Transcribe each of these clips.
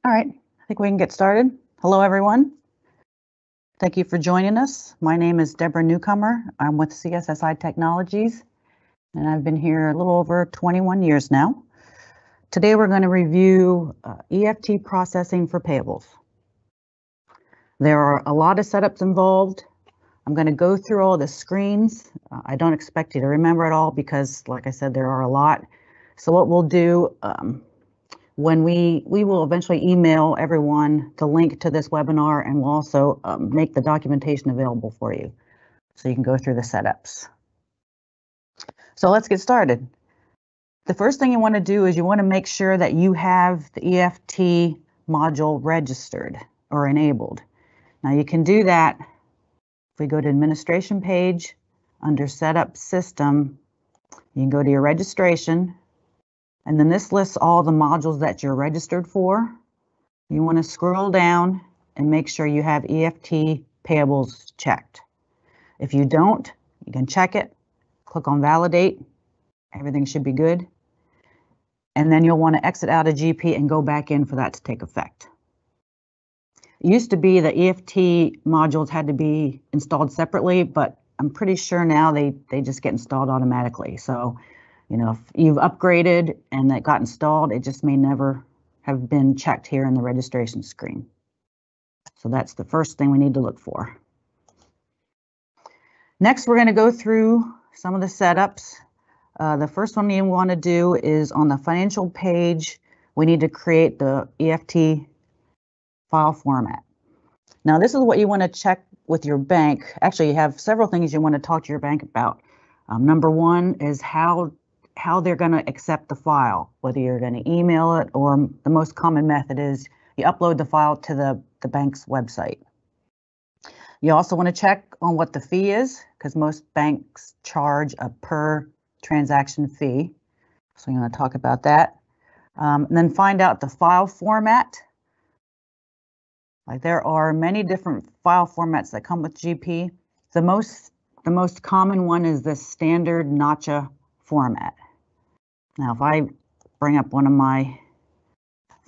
All right, I think we can get started. Hello, everyone. Thank you for joining us. My name is Deborah Newcomer. I'm with CSSI Technologies, and I've been here a little over 21 years now. Today, we're going to review EFT processing for payables. There are a lot of setups involved. I'm going to go through all the screens. I don't expect you to remember it all because, like I said, there are a lot. So what we'll do, when we will eventually email everyone the link to this webinar, and we'll also make the documentation available for you so you can go through the setups. So let's get started. The first thing you want to do is you want to make sure that you have the EFT module registered or enabled. Now you can do that if we go to administration page under setup system. You can go to your registration, and then this lists all the modules that you're registered for. You want to scroll down and make sure you have EFT payables checked. If you don't, you can check it, click on validate, everything should be good. And then you'll want to exit out of GP and go back in for that to take effect. It used to be that EFT modules had to be installed separately, but I'm pretty sure now they just get installed automatically. So, you know, if you've upgraded and that got installed, it just may never have been checked here in the registration screen. So that's the first thing we need to look for. Next, we're going to go through some of the setups. The first one you want to do is on the financial page, we need to create the EFT file format. Now, this is what you want to check with your bank. Actually, you have several things you want to talk to your bank about. Number one is how they're going to accept the file, whether you're going to email it, or the most common method is you upload the file to the bank's website. You also want to check on what the fee is, because most banks charge a per transaction fee. So you're going to talk about that. And then find out the file format. Like, there are many different file formats that come with GP. The most common one is the standard NACHA format. Now, if I bring up one of my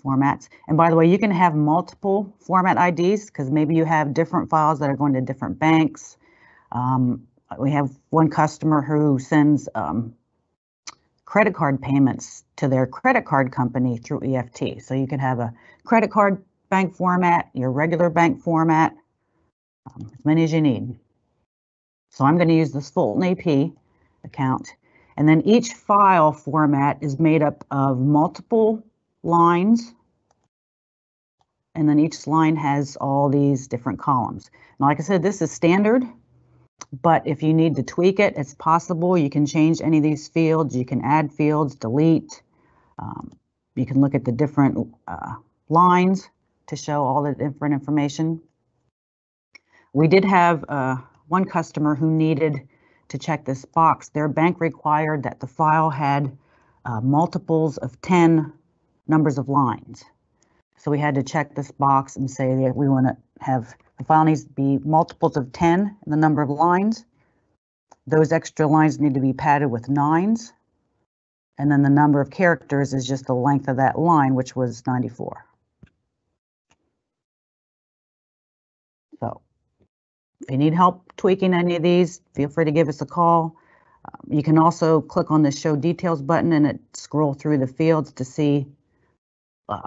formats, and by the way, you can have multiple format IDs because maybe you have different files that are going to different banks. We have one customer who sends credit card payments to their credit card company through EFT. So you can have a credit card bank format, your regular bank format, as many as you need. So I'm going to use this Fulton AP account. And then each file format is made up of multiple lines. And then each line has all these different columns. Now, like I said, this is standard. But if you need to tweak it, it's possible. You can change any of these fields. You can add fields, delete. You can look at the different lines to show all the different information. We did have one customer who needed to check this box. Their bank required that the file had multiples of 10 numbers of lines. So we had to check this box and say that we want to have the file needs to be multiples of 10 in the number of lines. Those extra lines need to be padded with 9s. And then the number of characters is just the length of that line, which was 94. So if you need help tweaking any of these, feel free to give us a call. You can also click on the Show Details button and it scroll through the fields to see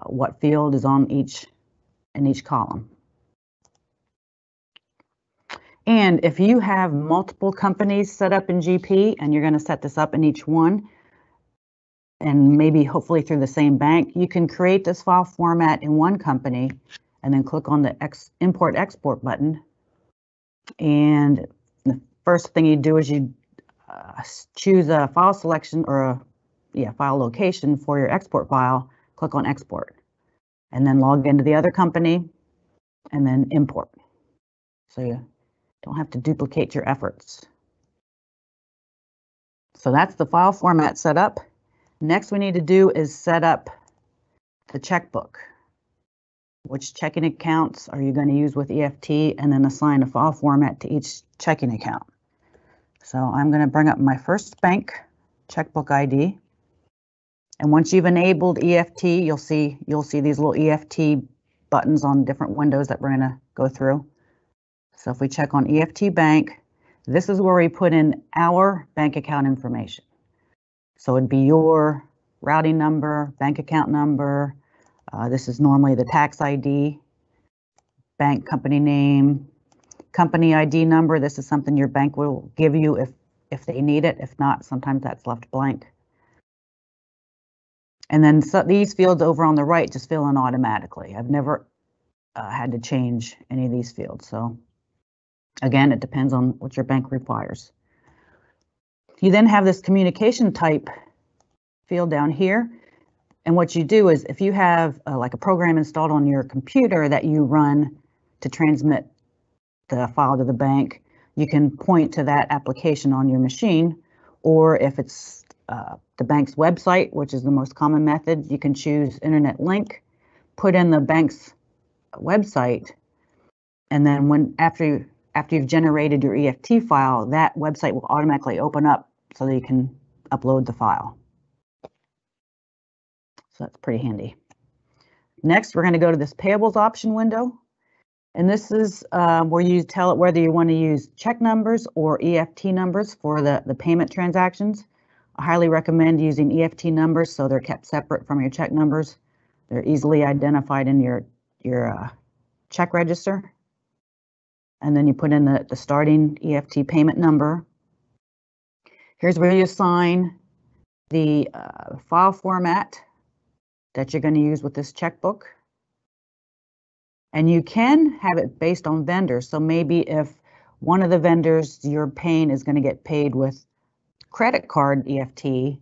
what field is on each column. And if you have multiple companies set up in GP and you're going to set this up in each one, and maybe hopefully through the same bank, you can create this file format in one company and then click on the Import Export button. And the first thing you do is you choose a file selection or a file location for your export file, click on Export, and then log into the other company and then import. So you don't have to duplicate your efforts. So that's the file format set up. Next we need to do is set up the checkbook. Which checking accounts are you going to use with EFT, and then assign a file format to each checking account. So I'm going to bring up my first bank checkbook ID. And once you've enabled EFT, you'll see these little EFT buttons on different windows that we're going to go through. So if we check on EFT Bank, this is where we put in our bank account information. So it'd be your routing number, bank account number. This is normally the tax ID, bank company name, company ID number. This is something your bank will give you if they need it. If not, sometimes that's left blank. And then these fields over on the right just fill in automatically. I've never had to change any of these fields. So again, it depends on what your bank requires. You then have this communication type field down here. And what you do is if you have like a program installed on your computer that you run to transmit the file to the bank, you can point to that application on your machine, or if it's the bank's website, which is the most common method, you can choose internet link, put in the bank's website, and then after you've generated your EFT file, that website will automatically open up so that you can upload the file. So that's pretty handy. Next, we're going to go to this payables option window. And this is where you tell it whether you want to use check numbers or EFT numbers for the payment transactions. I highly recommend using EFT numbers so they're kept separate from your check numbers. They're easily identified in your check register. And then you put in the starting EFT payment number. Here's where you assign the file format that you're going to use with this checkbook. And you can have it based on vendors. So maybe if one of the vendors you're paying is going to get paid with credit card EFT,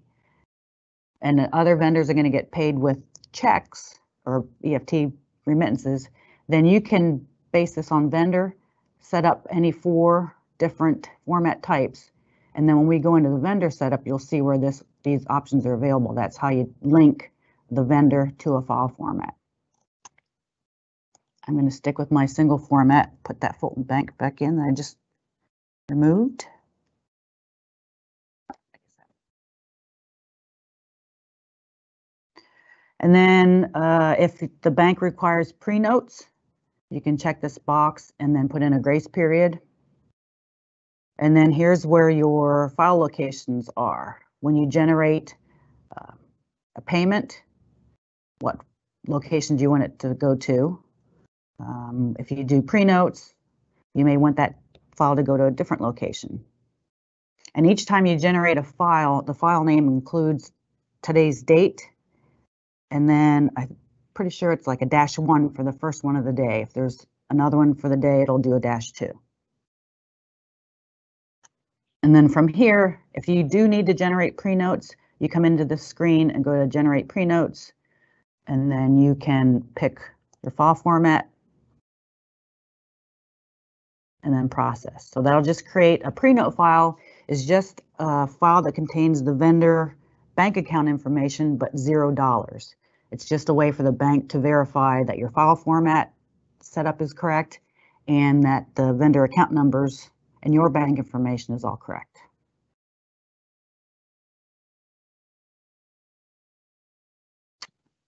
and the other vendors are going to get paid with checks or EFT remittances, then you can base this on vendor, set up any 4 different format types. And then when we go into the vendor setup, you'll see where these options are available. That's how you link the vendor to a file format. I'm going to stick with my single format, put that Fulton Bank back in that I just removed. And then if the bank requires pre-notes, you can check this box and then put in a grace period. And then here's where your file locations are. When you generate a payment, what location do you want it to go to? If you do pre-notes, you may want that file to go to a different location. And each time you generate a file, the file name includes today's date, and then I'm pretty sure it's like a -1 for the first one of the day. If there's another one for the day, it'll do a -2. And then from here, if you do need to generate pre-notes, you come into the screen and go to generate pre-notes, and then you can pick your file format and then process. So that'll just create a pre-note file. Is just a file that contains the vendor bank account information, but $0. It's just a way for the bank to verify that your file format setup is correct and that the vendor account numbers and your bank information is all correct.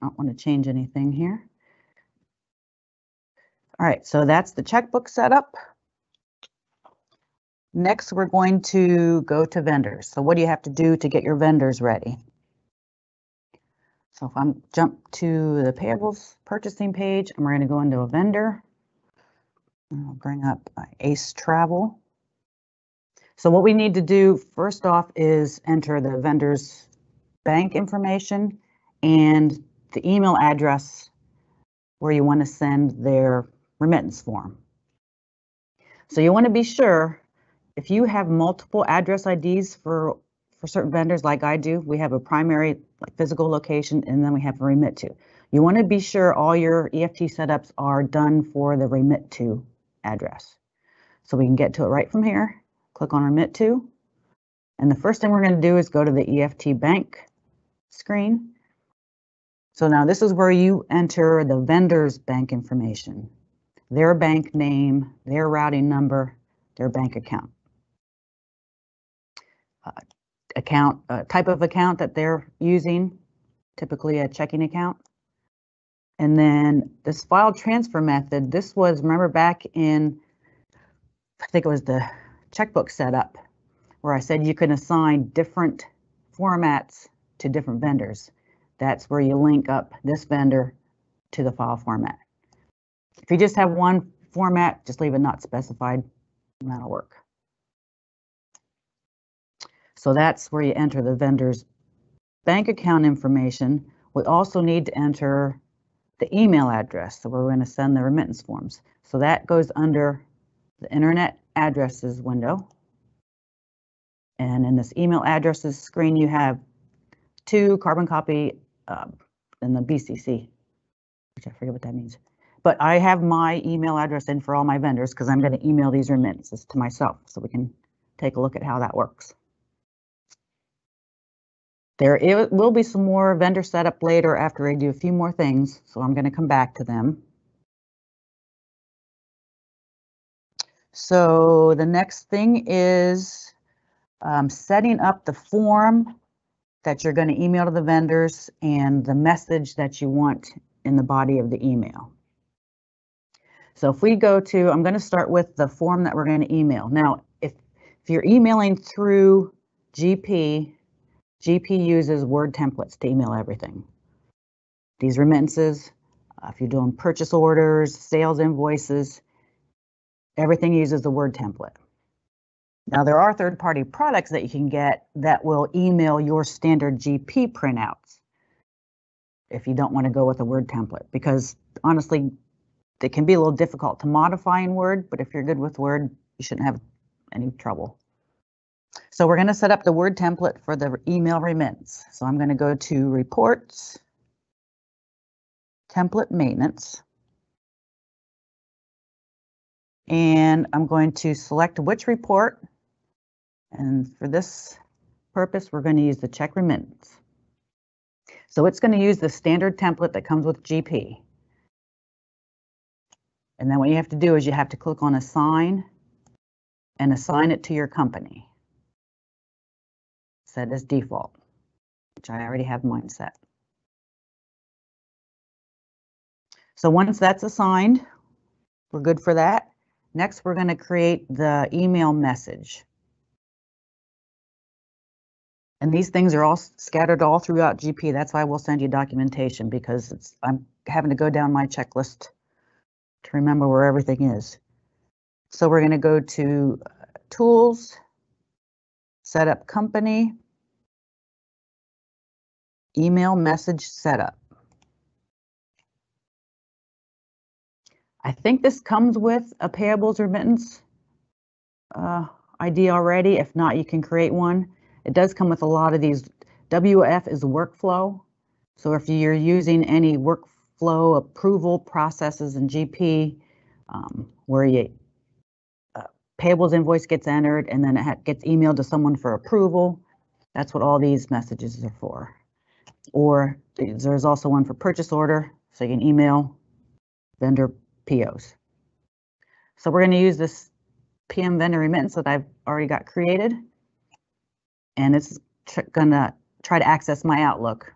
I don't want to change anything here. All right, so that's the checkbook setup. Next, we're going to go to vendors. So what do you have to do to get your vendors ready? So if I jump to the payables purchasing page, and we're going to go into a vendor. I'll bring up Ace Travel. So what we need to do first off is enter the vendor's bank information and the email address where you want to send their remittance form. So you want to be sure if you have multiple address IDs for certain vendors like I do, we have a primary like physical location and then we have a remit to. You want to be sure all your EFT setups are done for the remit to address. So we can get to it right from here. Click on remit to. And the first thing we're going to do is go to the EFT bank screen. So now this is where you enter the vendor's bank information, their bank name, their routing number, their bank account. Type of account that they're using, typically a checking account. And then this file transfer method, this was, remember back in, I think it was the checkbook setup, where I said you can assign different formats to different vendors. That's where you link up this vendor to the file format. If you just have one format, just leave it not specified, and that'll work. So that's where you enter the vendor's bank account information. We also need to enter the email address, so we're going to send the remittance forms. So that goes under the Internet Addresses window. And in this email addresses screen, you have two carbon copy and the BCC, which I forget what that means. But I have my email address in for all my vendors because I'm going to email these remittances to myself, so we can take a look at how that works. There will be some more vendor setup later after I do a few more things, so I'm going to come back to them. So the next thing is setting up the form that you're going to email to the vendors and the message that you want in the body of the email. So if we go to, I'm going to start with the form that we're going to email. Now, if you're emailing through GP uses Word templates to email everything. These remittances, if you're doing purchase orders, sales invoices, everything uses the Word template. Now, there are third-party products that you can get that will email your standard GP printouts if you don't want to go with a Word template, because honestly, it can be a little difficult to modify in Word, but if you're good with Word, you shouldn't have any trouble. So we're going to set up the Word template for the email remittance. So I'm going to go to Reports, Template Maintenance, and I'm going to select which report. And for this purpose, we're going to use the check remittance. So it's going to use the standard template that comes with GP. And then what you have to do is you have to click on Assign and assign it to your company. Set as default, which I already have mine set. So once that's assigned, we're good for that. Next, we're going to create the email message. And these things are all scattered all throughout GP. That's why we'll send you documentation, because I'm having to go down my checklist to remember where everything is. So we're going to go to Tools, Set Up Company, Email Message Setup. I think this comes with a payables remittance ID already. If not, you can create one. It does come with a lot of these. WF is workflow. So if you're using any workflow approval processes in GP, where you payables invoice gets entered and then it gets emailed to someone for approval, that's what all these messages are for. Or there's also one for purchase order, so you can email vendor POs. So we're going to use this PM vendor remittance that I've already got created, and it's going to try to access my Outlook,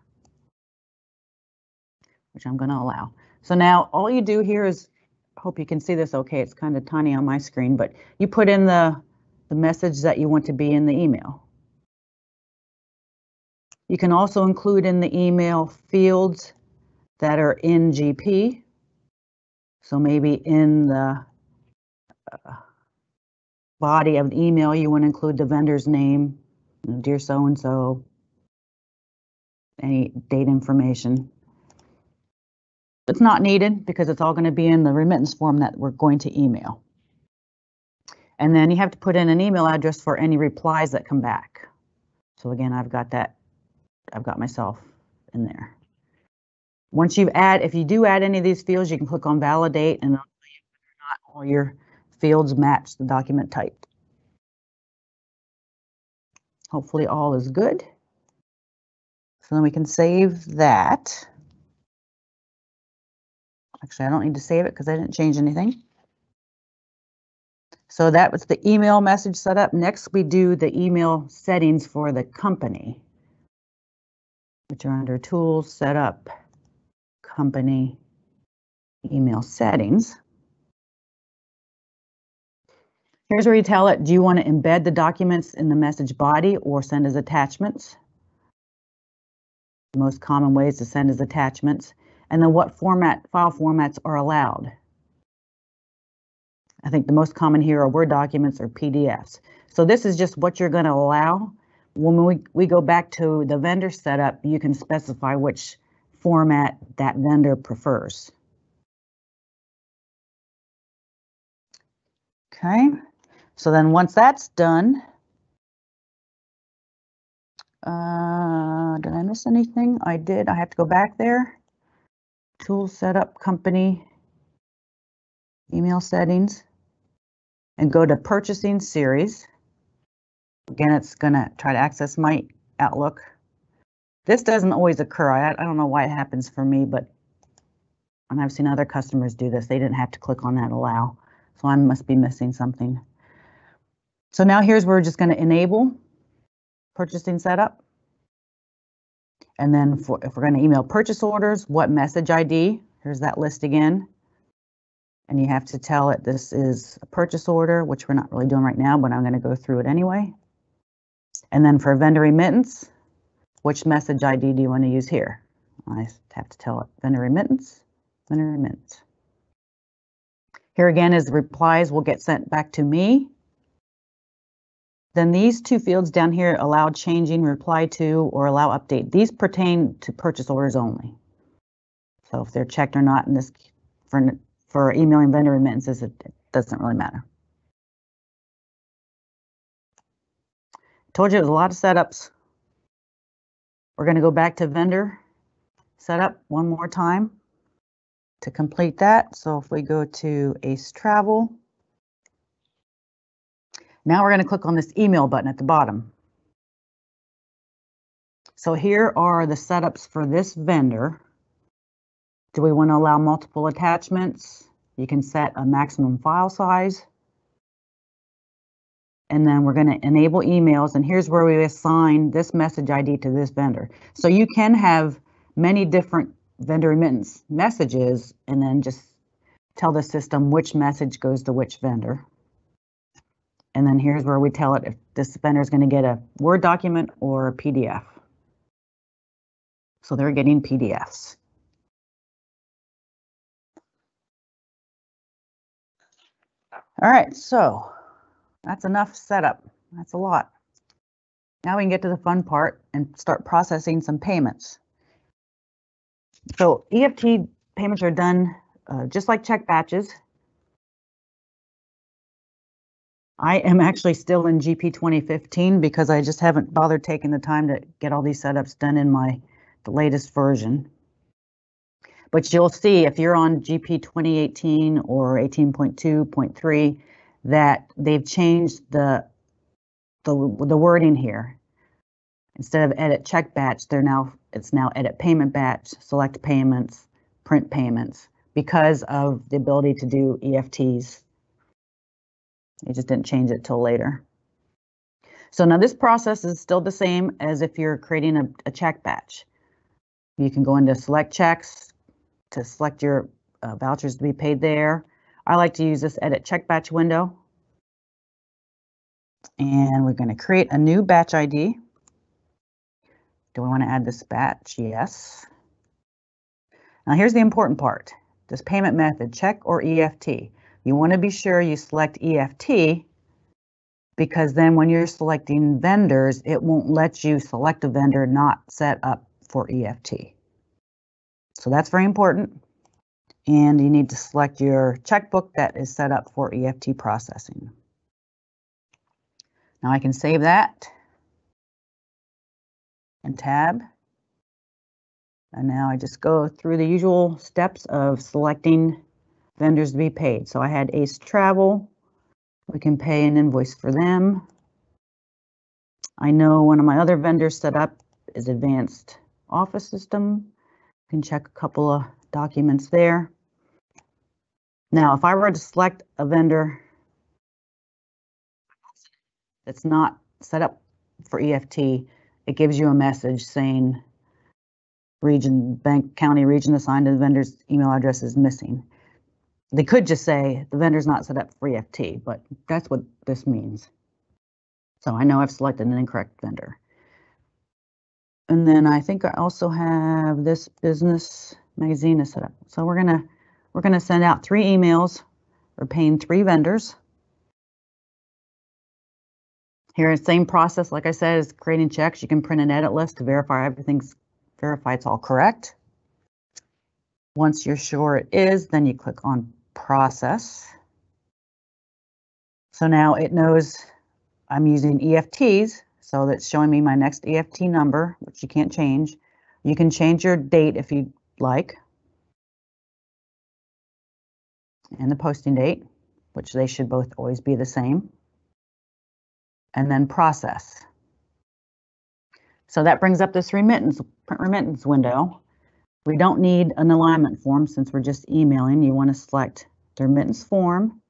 which I'm going to allow. So now all you do here is, hope you can see this okay, it's kind of tiny on my screen, but you put in the message that you want to be in the email. You can also include in the email fields that are in GP. So maybe in the body of the email, you want to include the vendor's name, dear so-and-so, any date information. It's not needed because it's all going to be in the remittance form that we're going to email. And then you have to put in an email address for any replies that come back. So again, I've got that. I've got myself in there. Once you add, if you do add any of these fields, you can click on validate and it'll tell you whether or not all your fields match the document type. Hopefully all is good. So then we can save that. Actually, I don't need to save it because I didn't change anything. So that was the email message setup. Next, we do the email settings for the company. which are under Tools, Setup, Company, Email Settings. Here's where you tell it, do you want to embed the documents in the message body or send as attachments? The most common ways to send as attachments. And then what file formats are allowed. I think the most common here are Word documents or PDFs. So this is just what you're going to allow. When we go back to the vendor setup, you can specify which format that vendor prefers. Okay, so then once that's done, did I miss anything? I did. I have to go back there. Tool Setup, Company, Email Settings, and go to Purchasing Series. Again, it's going to try to access my Outlook. This doesn't always occur. I don't know why it happens for me, but and I've seen other customers do this. They didn't have to click on that allow. So I must be missing something. So now here's where we're just going to enable purchasing setup. And then if we're going to email purchase orders, what message ID? Here's that list again. And you have to tell it this is a purchase order, which we're not really doing right now, but I'm going to go through it anyway. And then for vendor remittance, which message ID do you want to use here? I have to tell it vendor remittance, vendor remittance. Here again is replies will get sent back to me. Then these two fields down here, allow changing, reply to, or allow update. These pertain to purchase orders only. So if they're checked or not in this, for emailing vendor remittances, it doesn't really matter. Told you it was a lot of setups. We're going to go back to vendor setup one more time to complete that. So if we go to Ace Travel, now we're going to click on this email button at the bottom. So here are the setups for this vendor. Do we want to allow multiple attachments? You can set a maximum file size. And then we're going to enable emails. And here's where we assign this message ID to this vendor. So you can have many different vendor remittance messages and then just tell the system which message goes to which vendor. And then here's where we tell it if this vendor is going to get a Word document or a PDF. So they're getting PDFs. All right, so that's enough setup. That's a lot. Now we can get to the fun part and start processing some payments. So EFT payments are done just like check batches. I am actually still in GP 2015 because I just haven't bothered taking the time to get all these setups done in the latest version. But you'll see if you're on GP 2018 or 18.2.3 that they've changed the wording here. Instead of edit check batch, it's now edit payment batch, select payments, print payments, because of the ability to do EFTs. They just didn't change it till later. So now this process is still the same as if you're creating a check batch. You can go into select checks to select your vouchers to be paid there. I like to use this edit check batch window. And we're going to create a new batch ID. Do we want to add this batch? Yes. Now here's the important part. This payment method, check or EFT. You want to be sure you select EFT because then when you're selecting vendors, it won't let you select a vendor not set up for EFT. So that's very important. And you need to select your checkbook that is set up for EFT processing. Now I can save that and tab. And now I just go through the usual steps of selecting vendors to be paid. So I had Ace Travel. We can pay an invoice for them. I know one of my other vendors set up is Advanced Office System. I can check a couple of documents there. Now, if I were to select a vendor that's not set up for EFT, it gives you a message saying county region assigned to the vendor's email address is missing. They could just say the vendor's not set up for EFT, but that's what this means. So I know I've selected an incorrect vendor. And then I think I also have this business magazine is set up. So we're gonna send out 3 emails. We're paying 3 vendors. Here, same process, like I said, is creating checks. You can print an edit list to verify it's all correct. Once you're sure it is, then you click on process. So now it knows I'm using EFTs, so that's showing me my next EFT number, which you can't change. You can change your date if you'd like, and the posting date, which they should both always be the same, and then process. So that brings up this print remittance window. We don't need an alignment form since we're just emailing. You want to select the remittance form,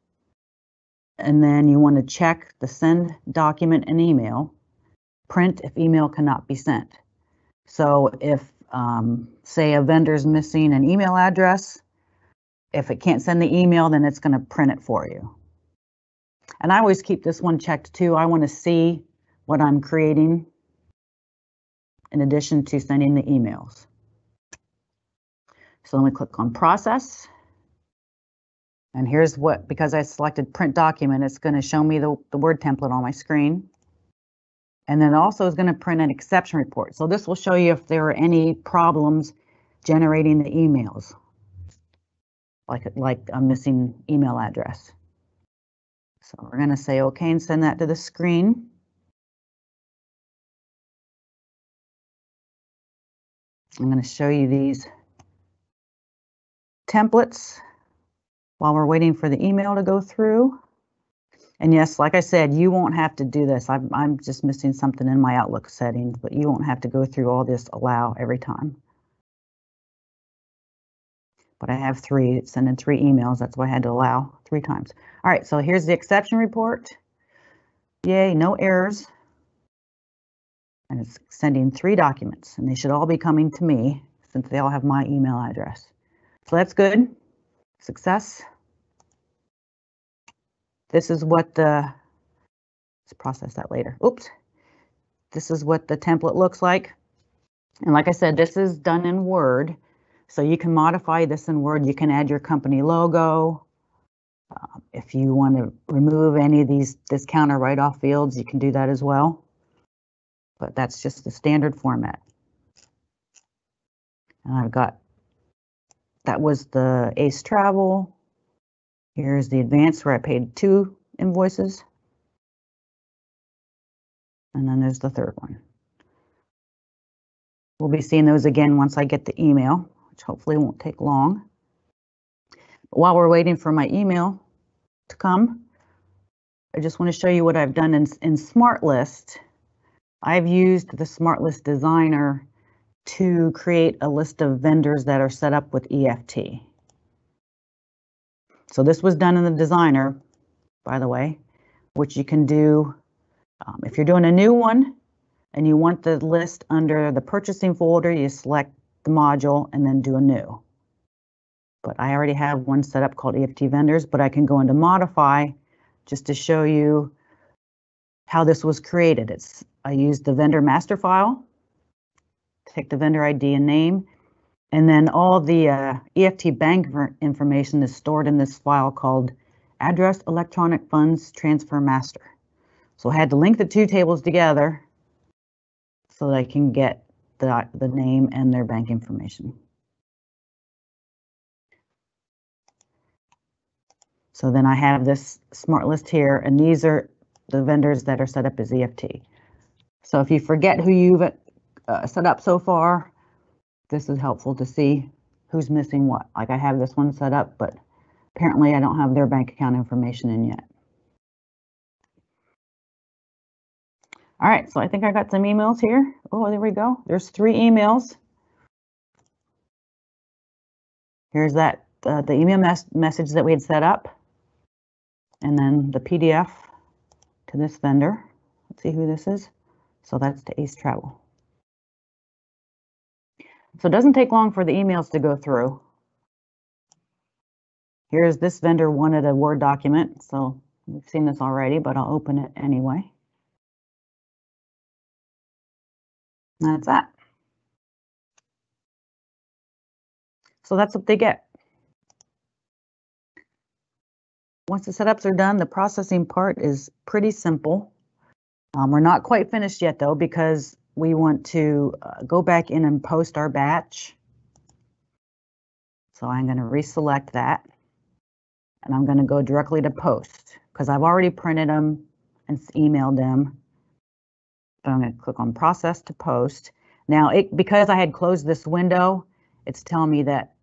and then you want to check the send document and email, print if email cannot be sent. So if, say, a vendor's missing an email address, if it can't send the email, then it's going to print it for you. And I always keep this one checked too. I want to see what I'm creating in addition to sending the emails. So let me click on process. And here's what, because I selected print document, it's going to show me the Word template on my screen. And then also is going to print an exception report. So this will show you if there are any problems generating the emails, like a missing email address. So we're going to say OK and send that to the screen. I'm going to show you these templates while we're waiting for the email to go through. And yes, like I said, you won't have to do this. I'm just missing something in my Outlook settings, but you won't have to go through all this allow every time. But I have 3, it's sending 3 emails. That's why I had to allow 3 times. All right, so here's the exception report. Yay, no errors. And it's sending 3 documents, and they should all be coming to me since they all have my email address. So that's good. Success. This is what let's process that later. Oops. This is what the template looks like. And like I said, this is done in Word. So you can modify this in Word. You can add your company logo. If you want to remove any of these discount or write-off fields, you can do that as well. But that's just the standard format. And I've got, that was the Ace Travel. Here's the advance where I paid 2 invoices. And then there's the third one. We'll be seeing those again once I get the email, which hopefully won't take long. But while we're waiting for my email to come, I just want to show you what I've done in SmartList. I've used the SmartList designer to create a list of vendors that are set up with EFT. So this was done in the designer, by the way, which you can do if you're doing a new one and you want the list under the purchasing folder, you select the module and then do a new. But I already have one set up called EFT vendors, but I can go into modify just to show you how this was created. I used the vendor master file, take the vendor ID and name, and then all the EFT bank information is stored in this file called address electronic funds transfer master. So I had to link the 2 tables together so that I can get the name and their bank information. So then I have this smart list here, and these are the vendors that are set up as EFT. So if you forget who you've set up so far, this is helpful to see who's missing what. Like I have this one set up, but apparently I don't have their bank account information in yet. All right, so I think I got some emails here. Oh, there we go. There's 3 emails. Here's that the email message that we had set up, and then the PDF to this vendor. Let's see who this is. So that's to Ace Travel. So it doesn't take long for the emails to go through. Here's this vendor wanted a Word document, so we've seen this already, but I'll open it anyway. That's that. So that's what they get. Once the setups are done, the processing part is pretty simple. We're not quite finished yet though, because we want to go back in and post our batch. So I'm going to reselect that and I'm going to go directly to post because I've already printed them and emailed them. So I'm going to click on process to post. Now, because I had closed this window, it's telling me that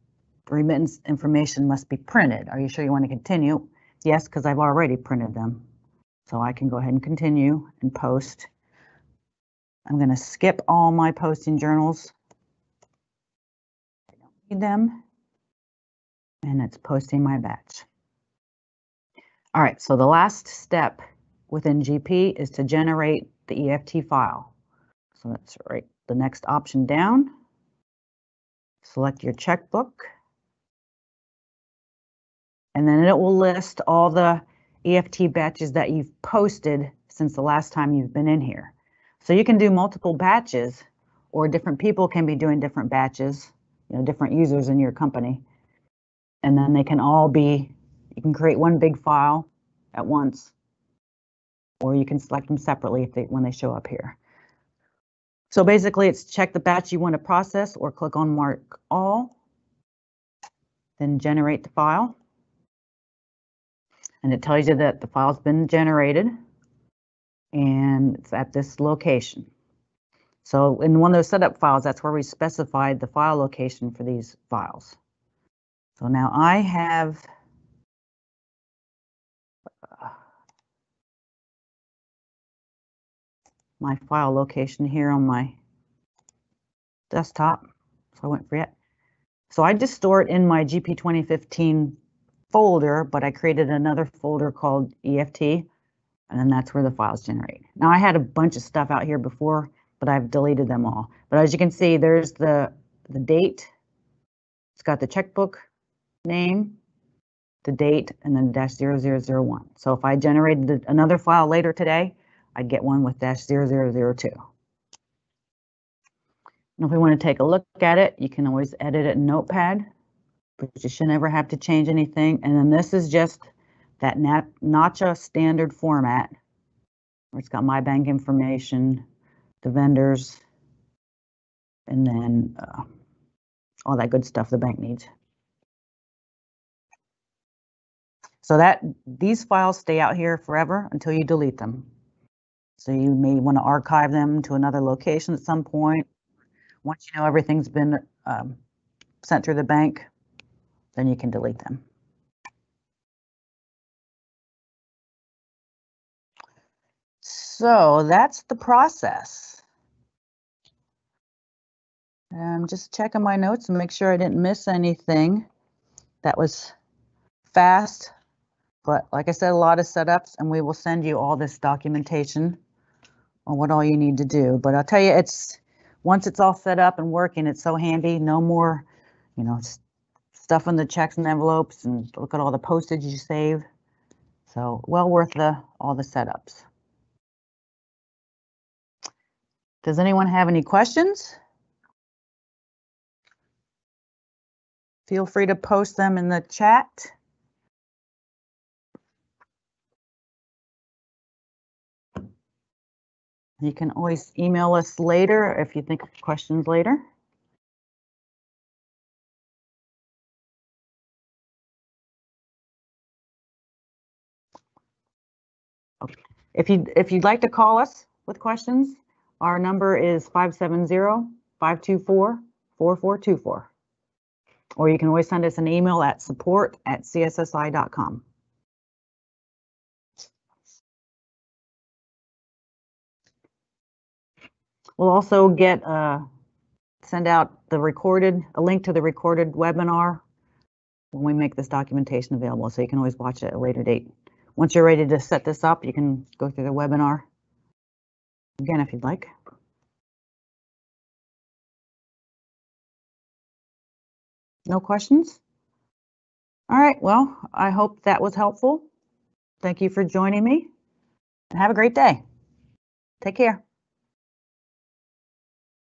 remittance information must be printed. Are you sure you want to continue? Yes, because I've already printed them. So I can go ahead and continue and post. I'm going to skip all my posting journals. I don't need them. And it's posting my batch. All right, so the last step within GP is to generate the EFT file. So that's right, the next option down. Select your checkbook. And then it will list all the EFT batches that you've posted since the last time you've been in here. So you can do multiple batches, or different people can be doing different batches, different users in your company. And then they can all be, you can create one big file at once, or you can select them separately when they show up here. So basically it's check the batch you want to process or click on mark all, then generate the file. And it tells you that the file's been generated and it's at this location. So in one of those setup files, that's where we specified the file location for these files. So now I have my file location here on my desktop, so I wouldn't forget. So I just store it in my GP 2015 folder, but I created another folder called EFT, and then that's where the files generate. Now I had a bunch of stuff out here before, but I've deleted them all. But as you can see, there's the date. It's got the checkbook name, the date, and then -0001. So if I generated another file later today, I'd get one with -0002. And if we want to take a look at it, you can always edit it in Notepad, but you should never have to change anything. And then this is just that NACHA standard format, where it's got my bank information, the vendors, and then all that good stuff the bank needs. So that these files stay out here forever until you delete them. So you may want to archive them to another location at some point. Once you know everything's been sent through the bank, then you can delete them. So that's the process. I'm just checking my notes and make sure I didn't miss anything. That was fast, but like I said, a lot of setups, and we will send you all this documentation on what all you need to do. But I'll tell you, once it's all set up and working, it's so handy. No more, stuffing the checks and envelopes, and look at all the postage you save. So well worth all the setups. Does anyone have any questions? Feel free to post them in the chat. You can always email us later if you think of questions later. Okay. If you'd like to call us with questions, our number is 570-524-4424. Or you can always send us an email at support@cssi.com. We'll also send out a link to the recorded webinar when we make this documentation available, so you can always watch it at a later date. Once you're ready to set this up, you can go through the webinar again if you'd like. No questions? All right, well, I hope that was helpful. Thank you for joining me, and have a great day. Take care.